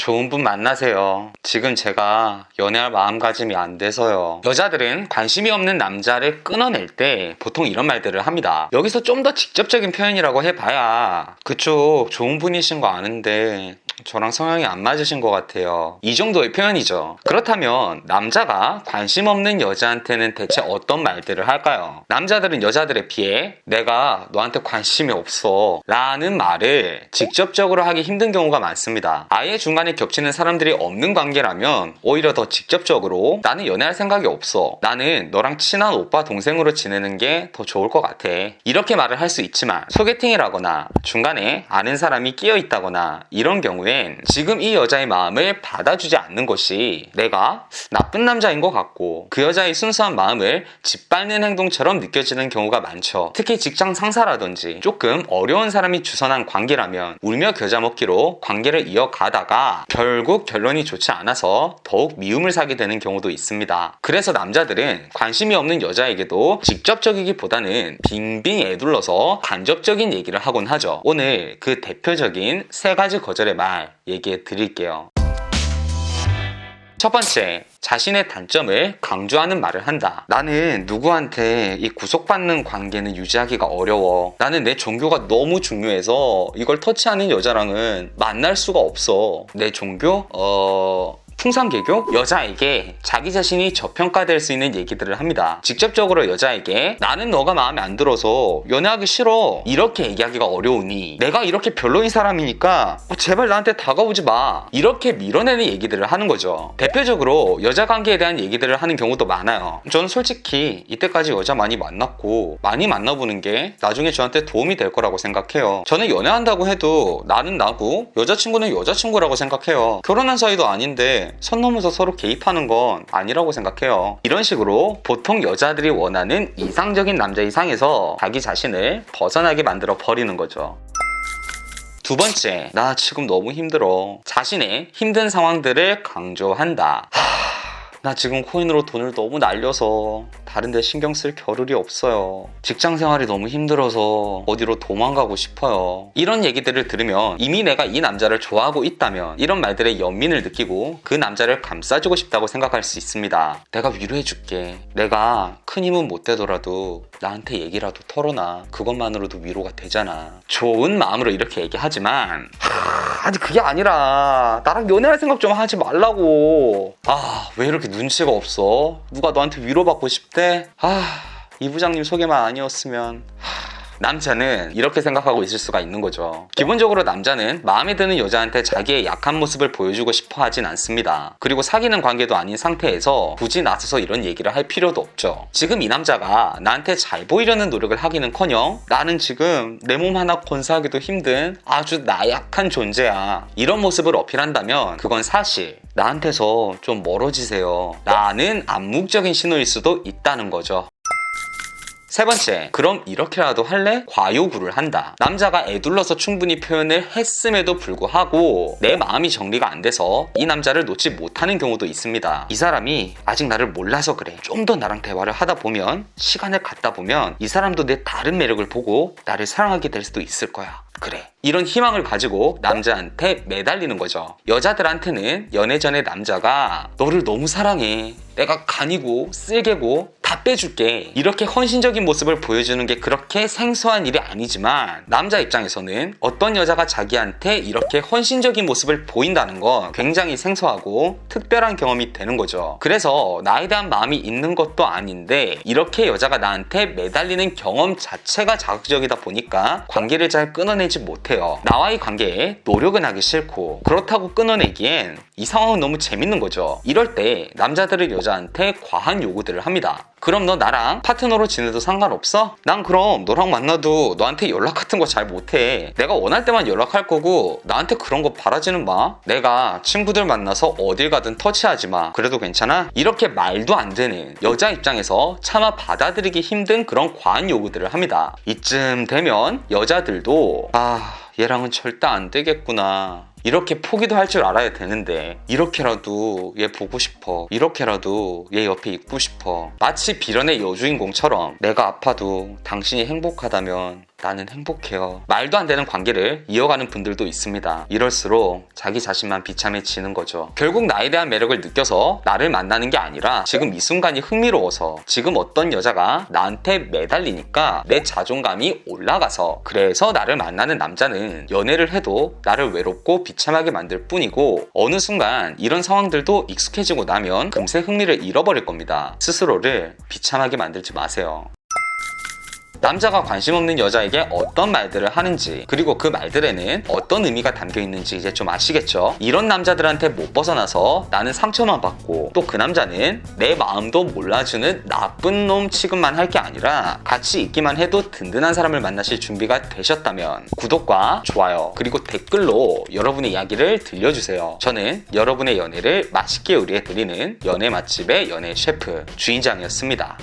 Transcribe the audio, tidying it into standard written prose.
좋은 분 만나세요. 지금 제가 연애할 마음가짐이 안 돼서요. 여자들은 관심이 없는 남자를 끊어낼 때 보통 이런 말들을 합니다. 여기서 좀 더 직접적인 표현이라고 해봐야 그쪽 좋은 분이신 거 아는데 저랑 성향이 안 맞으신 것 같아요. 이 정도의 표현이죠. 그렇다면 남자가 관심 없는 여자한테는 대체 어떤 말들을 할까요? 남자들은 여자들에 비해 내가 너한테 관심이 없어 라는 말을 직접적으로 하기 힘든 경우가 많습니다. 아예 중간에 겹치는 사람들이 없는 관계라면 오히려 더 직접적으로 나는 연애할 생각이 없어. 나는 너랑 친한 오빠 동생으로 지내는 게 더 좋을 것 같아. 이렇게 말을 할 수 있지만 소개팅이라거나 중간에 아는 사람이 끼어 있다거나 이런 경우엔 지금 이 여자의 마음을 받아주지 않는 것이 내가 나쁜 남자인 것 같고 그 여자의 순수한 마음을 짓밟는 행동처럼 느껴지는 경우가 많죠. 특히 직장 상사라든지 조금 어려운 사람이 주선한 관계라면 울며 겨자 먹기로 관계를 이어가다가 결국 결론이 좋지 않아서 더욱 미움을 사게 되는 경우도 있습니다. 그래서 남자들은 관심이 없는 여자에게도 직접적이기보다는 빙빙 애둘러서 간접적인 얘기를 하곤 하죠. 오늘 그 대표적인 3가지 거절의 말 얘기해 드릴게요. 첫 번째, 자신의 단점을 강조하는 말을 한다. 나는 누구한테 이 구속받는 관계는 유지하기가 어려워. 나는 내 종교가 너무 중요해서 이걸 터치하는 여자랑은 만날 수가 없어. 내 종교? 풍산개교? 여자에게 자기 자신이 저평가될 수 있는 얘기들을 합니다. 직접적으로 여자에게 나는 너가 마음에 안 들어서 연애하기 싫어 이렇게 얘기하기가 어려우니 내가 이렇게 별로인 사람이니까 제발 나한테 다가오지 마 이렇게 밀어내는 얘기들을 하는 거죠. 대표적으로 여자 관계에 대한 얘기들을 하는 경우도 많아요. 저는 솔직히 이때까지 여자 많이 만났고 많이 만나보는 게 나중에 저한테 도움이 될 거라고 생각해요. 저는 연애한다고 해도 나는 나고 여자친구는 여자친구라고 생각해요. 결혼한 사이도 아닌데 선 넘어서 서로 개입하는 건 아니라고 생각해요. 이런 식으로 보통 여자들이 원하는 이상적인 남자 이상에서 자기 자신을 벗어나게 만들어 버리는 거죠. 두 번째, 나 지금 너무 힘들어. 자신의 힘든 상황들을 강조한다. 나 지금 코인으로 돈을 너무 날려서 다른 데 신경 쓸 겨를이 없어요. 직장 생활이 너무 힘들어서 어디로 도망가고 싶어요. 이런 얘기들을 들으면 이미 내가 이 남자를 좋아하고 있다면 이런 말들에 연민을 느끼고 그 남자를 감싸주고 싶다고 생각할 수 있습니다. 내가 위로해줄게. 내가 큰 힘은 못 되더라도 나한테 얘기라도 털어놔. 그것만으로도 위로가 되잖아. 좋은 마음으로 이렇게 얘기하지만 아니 그게 아니라 나랑 연애할 생각 좀 하지 말라고. 왜 이렇게 눈치가 없어? 누가 너한테 위로받고 싶대? 이 부장님 소개만 아니었으면. 남자는 이렇게 생각하고 있을 수가 있는 거죠. 기본적으로 남자는 마음에 드는 여자한테 자기의 약한 모습을 보여주고 싶어 하진 않습니다. 그리고 사귀는 관계도 아닌 상태에서 굳이 나서서 이런 얘기를 할 필요도 없죠. 지금 이 남자가 나한테 잘 보이려는 노력을 하기는커녕 나는 지금 내 몸 하나 건사하기도 힘든 아주 나약한 존재야. 이런 모습을 어필한다면 그건 사실 나한테서 좀 멀어지세요 라는 암묵적인 신호일 수도 있다는 거죠. 세 번째, 그럼 이렇게라도 할래? 과요구를 한다. 남자가 애둘러서 충분히 표현을 했음에도 불구하고 내 마음이 정리가 안 돼서 이 남자를 놓지 못하는 경우도 있습니다. 이 사람이 아직 나를 몰라서 그래. 좀 더 나랑 대화를 하다 보면, 시간을 갖다 보면 이 사람도 내 다른 매력을 보고 나를 사랑하게 될 수도 있을 거야. 그래. 이런 희망을 가지고 남자한테 매달리는 거죠. 여자들한테는 연애 전에 남자가 너를 너무 사랑해. 내가 간이고 쓸개고 다 빼줄게. 이렇게 헌신적인 모습을 보여주는 게 그렇게 생소한 일이 아니지만 남자 입장에서는 어떤 여자가 자기한테 이렇게 헌신적인 모습을 보인다는 건 굉장히 생소하고 특별한 경험이 되는 거죠. 그래서 나에 대한 마음이 있는 것도 아닌데 이렇게 여자가 나한테 매달리는 경험 자체가 자극적이다 보니까 관계를 잘 끊어내지 못해요. 나와의 관계에 노력은 하기 싫고 그렇다고 끊어내기엔 이 상황은 너무 재밌는 거죠. 이럴 때 남자들은 여자한테 과한 요구들을 합니다. 그럼 너 나랑 파트너로 지내도 상관없어? 난 그럼 너랑 만나도 너한테 연락 같은 거 잘 못해. 내가 원할 때만 연락할 거고 나한테 그런 거 바라지는 마. 내가 친구들 만나서 어딜 가든 터치하지 마. 그래도 괜찮아? 이렇게 말도 안 되는 여자 입장에서 차마 받아들이기 힘든 그런 과한 요구들을 합니다. 이쯤 되면 여자들도 얘랑은 절대 안 되겠구나. 이렇게 포기도 할 줄 알아야 되는데 이렇게라도 얘 보고 싶어. 이렇게라도 얘 옆에 있고 싶어. 마치 빌런의 여주인공처럼 내가 아파도 당신이 행복하다면 나는 행복해요. 말도 안 되는 관계를 이어가는 분들도 있습니다. 이럴수록 자기 자신만 비참해지는 거죠. 결국 나에 대한 매력을 느껴서 나를 만나는 게 아니라 지금 이 순간이 흥미로워서 지금 어떤 여자가 나한테 매달리니까 내 자존감이 올라가서 그래서 나를 만나는 남자는 연애를 해도 나를 외롭고 비참하게 만들 뿐이고 어느 순간 이런 상황들도 익숙해지고 나면 금세 흥미를 잃어버릴 겁니다. 스스로를 비참하게 만들지 마세요. 남자가 관심 없는 여자에게 어떤 말들을 하는지 그리고 그 말들에는 어떤 의미가 담겨 있는지 이제 좀 아시겠죠? 이런 남자들한테 못 벗어나서 나는 상처만 받고 또 그 남자는 내 마음도 몰라주는 나쁜 놈 취급만 할 게 아니라 같이 있기만 해도 든든한 사람을 만나실 준비가 되셨다면 구독과 좋아요 그리고 댓글로 여러분의 이야기를 들려주세요. 저는 여러분의 연애를 맛있게 요리해드리는 연애 맛집의 연애 셰프 주인장이었습니다.